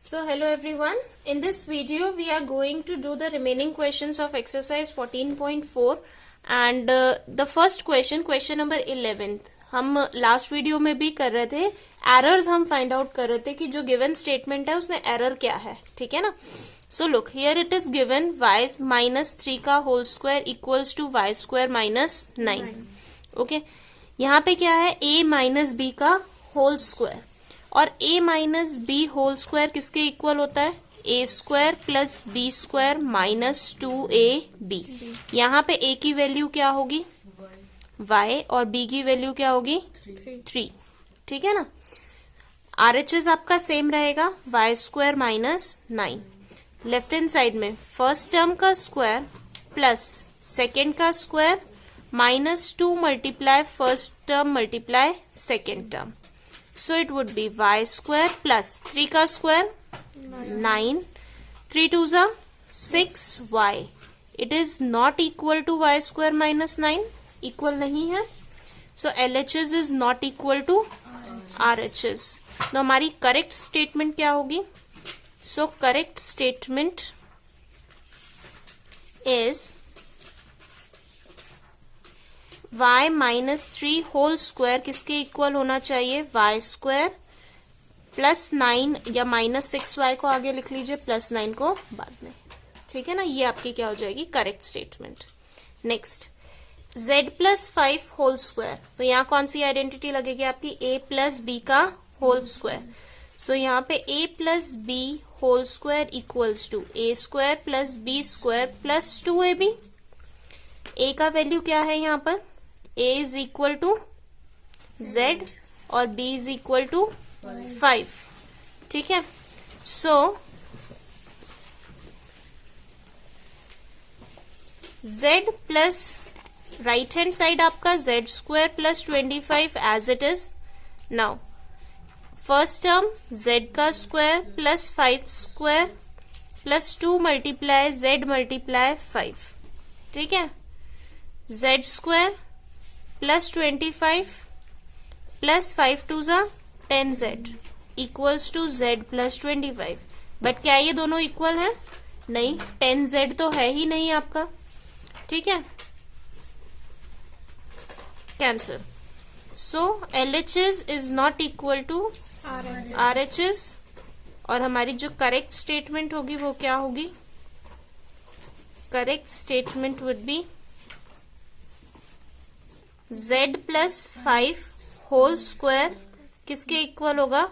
So hello everyone. In this video we are going to do the remaining questions of exercise 14.4 and the first question number 11 हम last video में भी कर रहे थे. Errors हम find out कर रहे थे कि जो गिवन स्टेटमेंट है उसमें एरर क्या है. ठीक है ना. So look here it is given y minus 3 का whole square equals to y square minus 9. Okay, यहाँ पे क्या है a माइनस बी का होल स्क्वायर और a minus B whole square किसके इक्वल होता है a square plus B square minus 2ab. यहाँ पे a की वैल्यू क्या होगी y और b की वैल्यू क्या होगी 3. ठीक है ना. RHS आपका सेम रहेगा y square minus 9. Left hand side में फर्स्ट टर्म का स्क्वायर प्लस सेकेंड का square minus 2 multiply first term multiply second term. So it would be y square plus 3 का स्क्वायर 9, 3 2 जा 6y. It is not equal to y square minus 9. Equal नहीं है. So LHS is not equal to RHS. तो हमारी correct statement क्या होगी. So correct statement is y minus 3 whole square किसके equal होना चाहिए y स्क्वायर प्लस 9 या माइनस 6y को आगे लिख लीजिए प्लस 9 को बाद में. ठीक है ना. ये आपकी क्या हो जाएगी correct statement. Next z plus 5 whole square. तो यहाँ कौन सी आइडेंटिटी लगेगी आपकी a प्लस बी का होल स्क्वायर. सो यहाँ पे a plus B whole square equals to a square plus B square plus 2ab. a का वैल्यू क्या है यहाँ पर a is equal to z और b इज इक्वल टू 5. ठीक है. So z plus right hand side आपका z square plus 25 as it is. Now first term z का square plus 5 square plus 2 multiply z multiply 5. ठीक है. z square plus 25 plus 5 2 जा 10z equals to z plus 25. But क्या ये दोनों equal है. नहीं, 10z तो है ही नहीं आपका. ठीक है. Cancel. So LHS is not equal to RHS और हमारी जो करेक्ट स्टेटमेंट होगी वो क्या होगी. Correct statement would be z plus 5 whole square किसके इक्वल होगा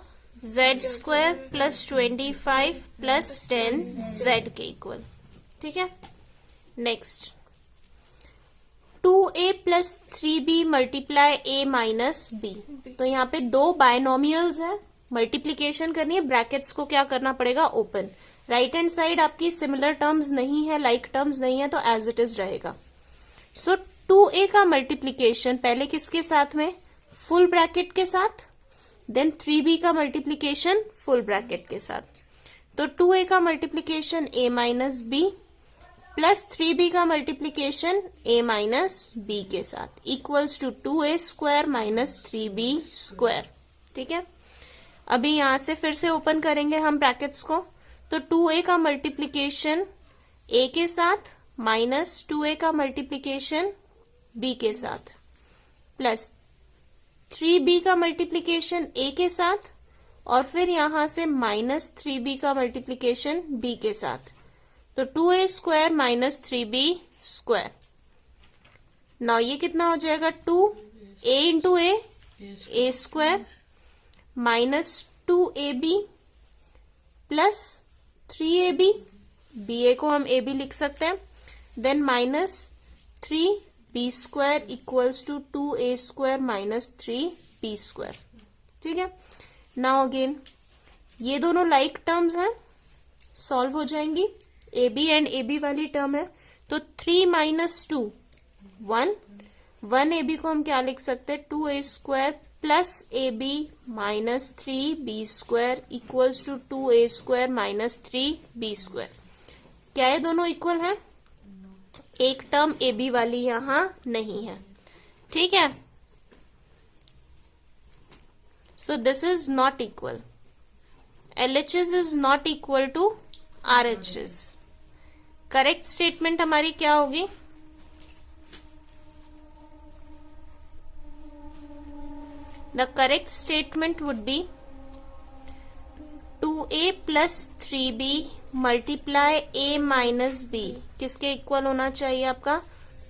z square plus 25 plus 10 z के इक्वल. ठीक है. Next 2a plus 3b multiply a minus b. तो यहाँ पे दो बायनोमियल्स है, मल्टीप्लीकेशन करनी है. ब्रैकेट्स को क्या करना पड़ेगा ओपन. राइट हैंड साइड आपकी सिमिलर टर्म्स नहीं है, लाइक टर्म्स नहीं है, तो एज इट इज रहेगा. सो 2a का मल्टीप्लीकेशन पहले किसके साथ में फुल ब्रैकेट के साथ, देन 3b का मल्टीप्लीकेशन फुल ब्रैकेट के साथ. तो 2a का multiplication a minus B plus 3b का मल्टीप्लीकेशन a माइनस बी के साथ equals to 2a square minus 3b square. ठीक है. अभी यहां से फिर से ओपन करेंगे हम ब्रैकेट्स को. तो 2a का मल्टीप्लीकेशन a के साथ माइनस 2a का मल्टीप्लीकेशन b के साथ प्लस 3b का मल्टीप्लीकेशन a के साथ और फिर यहां से माइनस 3b का मल्टीप्लीकेशन b के साथ. तो 2a square minus 3b square. Now ये कितना हो जाएगा 2a into a square minus 2ab plus 3ab. ba को हम ab लिख सकते हैं. Then minus 3b square equals to 2a square minus 3b square. ठीक है. नाउ अगेन ये दोनों लाइक टर्म्स हैं, सॉल्व हो जाएंगी. ab एंड ab वाली टर्म है तो 3 माइनस 2 1 ab को हम क्या लिख सकते हैं 2a square plus ab minus 3b square equals to 2a square minus 3b square. क्या ये दोनों इक्वल है. एक टर्म ab वाली यहां नहीं है. ठीक है. So this is not equal. LHS is not equal to RHS। Correct statement हमारी क्या होगी? The correct statement would be 2A plus 3B multiply A minus B किसके इक्वल होना चाहिए आपका?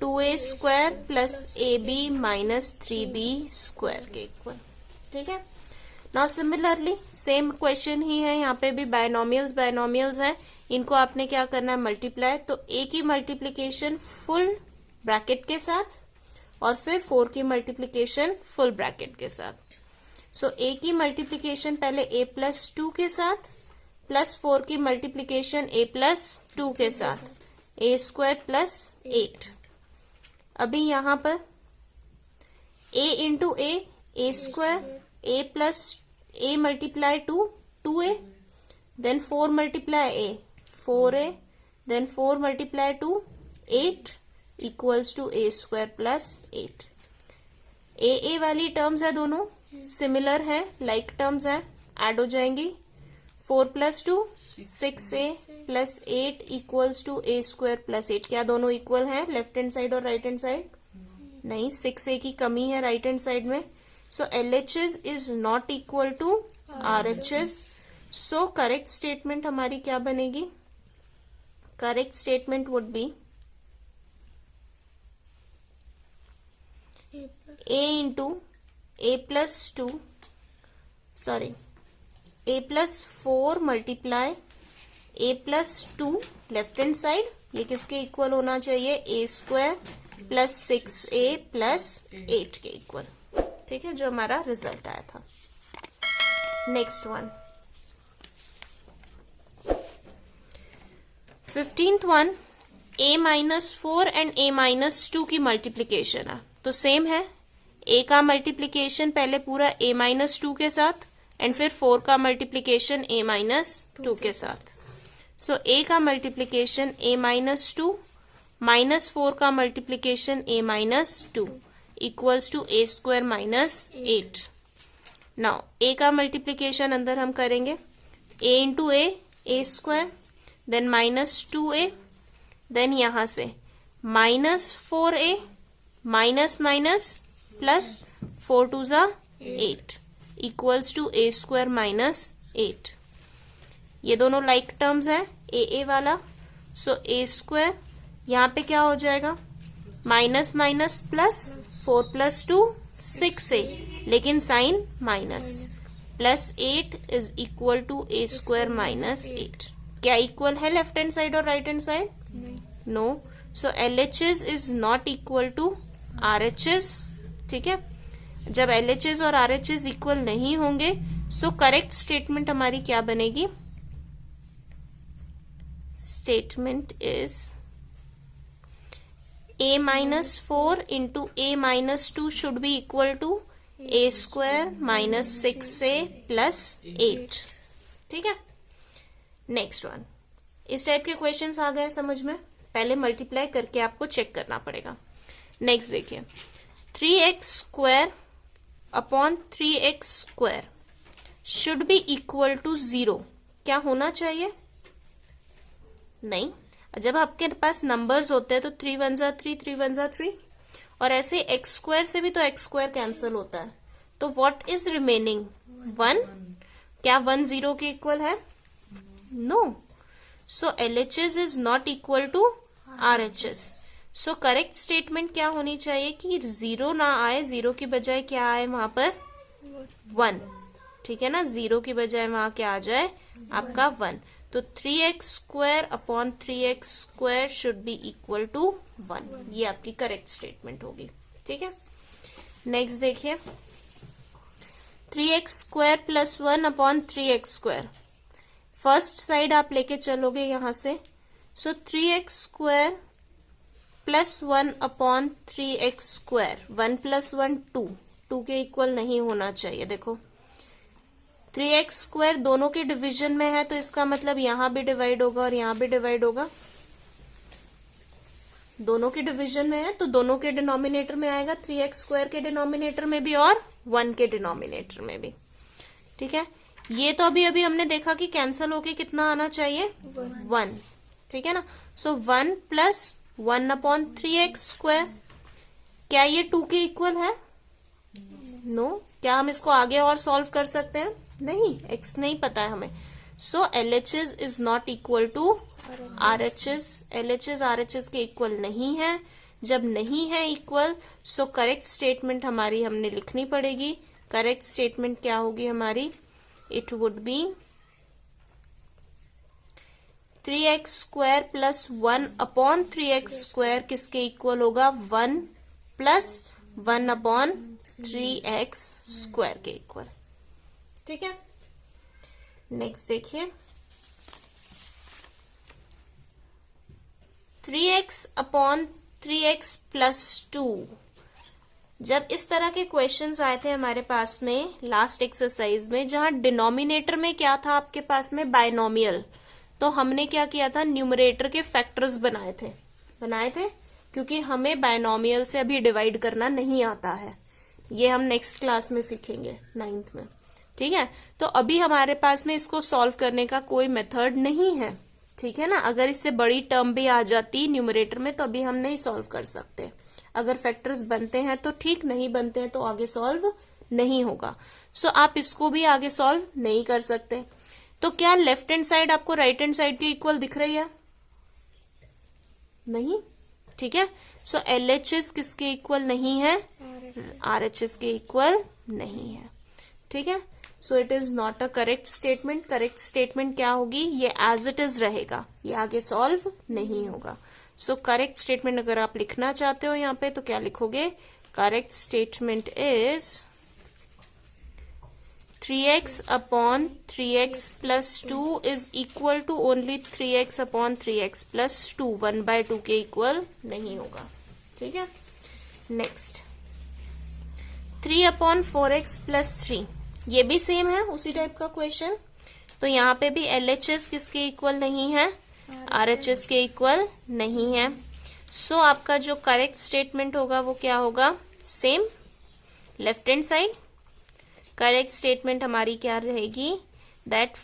2A square plus AB minus 3B square के equal. ठीक है। नाउ सिमिलरली सेम क्वेश्चन ही है, यहाँ पे भी बायनोमियल्स हैं, इनको आपने क्या करना है? मल्टीप्लाई। तो A की मल्टीप्लीकेशन फुल ब्रैकेट के साथ और फिर 4 की मल्टीप्लीकेशन फुल ब्रैकेट के साथ। सो A की मल्टीप्लीकेशन पहले A प्लस 2 के साथ प्लस 4 की मल्टीप्लीकेशन A प्लस 2 के साथ, A स्क्वायर प्लस 8। अभी यहां पर A into A square, A plus A multiply 2A, then 4 multiply A 4A, then 4 multiply 2 8 equals to A square plus 8। A वाली टर्म्स है, दोनों सिमिलर है, लाइक टर्म्स है, ऐड हो जाएंगी। 4 plus 2 6A plus 8 equals to A square plus 8। क्या दोनों equal हैं लेफ्ट हैंड साइड और राइट हैंड साइड? नहीं, 6A की कमी है राइट हैंड साइड में। So LHS is not equal to RHS। So correct statement हमारी क्या बनेगी? Correct statement would be A into A plus 2 sorry A plus 4 multiply A plus 2 left hand side, ये किसके equal होना चाहिए? A square plus 6A plus 8 के equal. ठीक है, जो हमारा रिजल्ट आया था। Next one 15th one, A minus 4 and A minus 2 की मल्टीप्लीकेशन है। तो सेम है, A का मल्टीप्लीकेशन पहले पूरा A माइनस 2 के साथ एंड फिर 4 का मल्टीप्लीकेशन A माइनस 2 के साथ। सो A का मल्टीप्लीकेशन A माइनस 2 माइनस 4 का multiplication A minus 2 equals to A square minus 8। Now A का मल्टीप्लीकेशन अंदर हम करेंगे A into A square, then minus 2A, then यहां से minus 4A minus minus plus 4 2 जा 8 equals to A square minus 8। ये दोनों लाइक टर्म्स है A वाला। सो A स्क्वायर यहाँ पे क्या हो जाएगा? Minus minus plus 4 plus 2 6A, लेकिन sign minus, plus 8 is equal to A square minus 8। क्या इक्वल है लेफ्ट हैंड साइड और right hand side? No. So LHS is not equal to RHS। ठीक है, जब LHS और RHS इक्वल नहीं होंगे सो करेक्ट स्टेटमेंट हमारी क्या बनेगी? Statement is A minus 4 into A minus 2 should be equal to A square minus 6A plus 8। ठीक है, नेक्स्ट वन। इस टाइप के क्वेश्चंस आ गए समझ में, पहले मल्टीप्लाई करके आपको चेक करना पड़ेगा। नेक्स्ट देखिए, 3x square upon 3x square should be equal to 0। क्या होना चाहिए? नहीं, जब आपके पास नंबर्स होते हैं तो 3 1 जा 3 3 1 जा 3, और ऐसे x स्क्वायर से भी तो x स्क्वायर कैंसिल होता है। तो व्हाट इज रिमेनिंग? 1। क्या 1 0 के इक्वल है? No. So LHS is not equal to RHS। So correct statement क्या होनी चाहिए कि 0 ना आए, 0 की बजाय क्या आए वहां पर? 1। ठीक है ना, 0 की बजाय वहां क्या आ जाए? आपका 1। तो 3x square upon 3x square should be equal to 1। ये आपकी करेक्ट स्टेटमेंट होगी। ठीक है, नेक्स्ट देखिए, 3x square plus 1 upon 3x square. First side आप लेके चलोगे यहां से, सो 3x square plus 1 upon 3x square, 1 plus 1 2 के इक्वल नहीं होना चाहिए। देखो 3x स्क्वायर दोनों के डिवीजन में है, तो इसका मतलब यहां भी डिवाइड होगा और यहां भी डिवाइड होगा। दोनों के डिवीजन में है तो दोनों के डिनोमिनेटर में आएगा, 3x स्क्वायर के डिनोमिनेटर में भी और 1 के डिनोमिनेटर में भी। ठीक है, ये तो अभी अभी हमने देखा कि कैंसिल होके कितना आना चाहिए, 1, ठीक है ना। सो 1 प्लस 1/3x², क्या ये 2 के इक्वल है? नो। क्या हम इसको आगे और सॉल्व कर सकते हैं? नहीं, x नहीं पता है हमें। So LHS is not equal to RHS। LHS RHS के इक्वल नहीं है। जब नहीं है इक्वल, सो करेक्ट स्टेटमेंट हमारी हमने लिखनी पड़ेगी। करेक्ट स्टेटमेंट क्या होगी हमारी? It would B 3x² plus 1/3x² किसके इक्वल होगा? 1 प्लस 1/3x² के इक्वल, ठीक है। नेक्स्ट देखिए, 3x/3x प्लस 2। जब इस तरह के क्वेश्चंस आए थे हमारे पास में लास्ट एक्सरसाइज में, जहां डिनोमिनेटर में क्या था आपके पास में? बायनोमियल। तो हमने क्या किया था? न्यूमरेटर के फैक्टर्स बनाए थे क्योंकि हमें बायनोमियल से अभी डिवाइड करना नहीं आता है। ये हम नेक्स्ट क्लास में सीखेंगे 9th में, ठीक है। तो अभी हमारे पास में इसको सॉल्व करने का कोई मेथड नहीं है, ठीक है ना। अगर इससे बड़ी टर्म भी आ जाती न्यूमरेटर में तो अभी हम नहीं सॉल्व कर सकते। अगर फैक्टर्स बनते हैं तो ठीक, नहीं बनते हैं तो आगे सॉल्व नहीं होगा। सो आप इसको भी आगे सॉल्व नहीं कर सकते। तो क्या लेफ्ट हैंड साइड आपको राइट हैंड साइड के इक्वल दिख रही है? नहीं, ठीक है। सो LHS किसके इक्वल नहीं है? RHS के इक्वल नहीं है, ठीक है। So it is not a correct statement. Correct statement क्या होगी? ये एज इट इज रहेगा, ये आगे सॉल्व नहीं होगा। सो करेक्ट स्टेटमेंट अगर आप लिखना चाहते हो यहाँ पे तो क्या लिखोगे? Correct statement is 3x/3x plus 2 is equal to only 3x/3x plus 2, 1/2 के इक्वल नहीं होगा, ठीक है। नेक्स्ट 3/4x प्लस 3, ये भी सेम है, उसी टाइप का क्वेश्चन। तो यहाँ पे भी LHS किसके इक्वल नहीं है? RHS के इक्वल नहीं है। सो आपका जो करेक्ट स्टेटमेंट होगा वो क्या होगा? Same, left hand side. Correct statement हमारी क्या रहेगी? दैट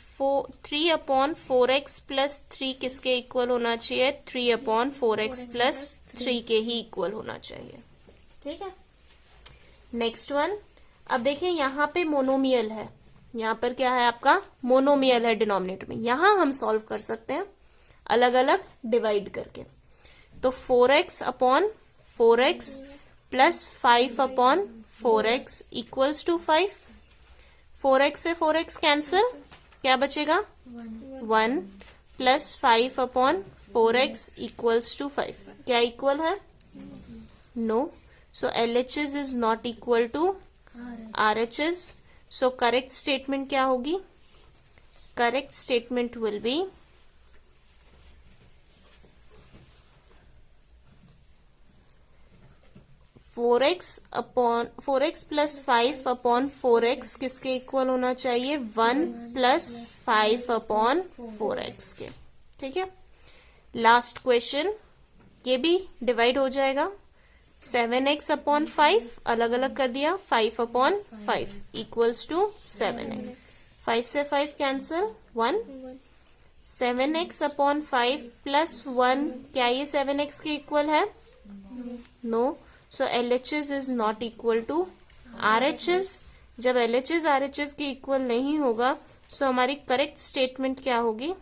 3/4x प्लस 3 किसके इक्वल होना चाहिए? 3/4x प्लस 3 के ही इक्वल होना चाहिए, ठीक है। नेक्स्ट वन, अब देखिए यहाँ पे मोनोमियल है, यहाँ पर क्या है आपका? मोनोमियल है डिनोमिनेटर में। यहाँ हम सॉल्व कर सकते हैं अलग अलग डिवाइड करके। तो 4x/4x plus 5/4x equals to 5। 4x से 4x कैंसिल, क्या बचेगा? 1 प्लस 5/4x इक्वल्स टू 5। क्या इक्वल है? No. So LHS is not equal to RHS। So correct statement क्या होगी? Correct statement will be 4x plus 5/4x किसके equal होना चाहिए? 1 प्लस 5/4x के, ठीक है। लास्ट क्वेश्चन, ये भी डिवाइड हो जाएगा। 7x/5 अलग अलग कर दिया, 5/5 इक्वल्स टू 7x। 5 से 5 कैंसिल, 1। 7x/5 प्लस 1, क्या ये 7x के इक्वल है? No. So LHS is not equal to RHS। जब LHS RHS के इक्वल नहीं होगा, सो हमारी करेक्ट स्टेटमेंट क्या होगी?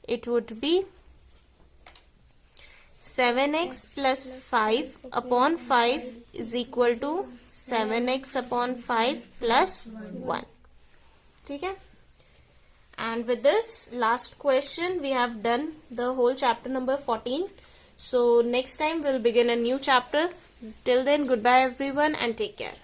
It would be 7x plus 5/5 is equal to 7x/5 plus 1, ठीक है। And with this last question, we have done the whole chapter number 14. So next time we'll begin a new chapter. Till then, goodbye everyone and take care.